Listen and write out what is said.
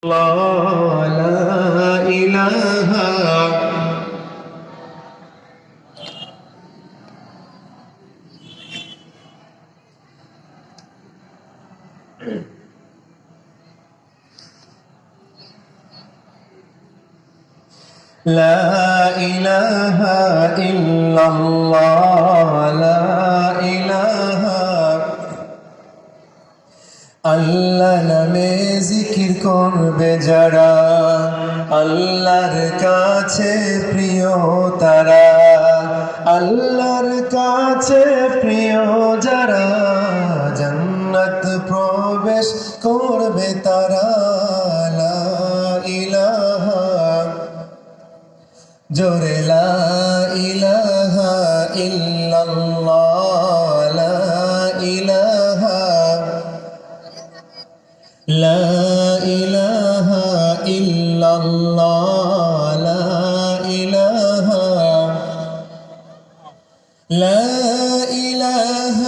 لا إله لا إله إلا الله لا إله আল্লাহ নামে জিকির করবে যারা আল্লাহর কাছে প্রিয় তারা আল্লাহর কাছে প্রিয় যারা জান্নাত প্রবেশ করবে তারা লা ইলাহা জোরে লা ইলাহা ইল্লাল্লাহ লা ইলাহা لا إله إلا الله لا إله لا إله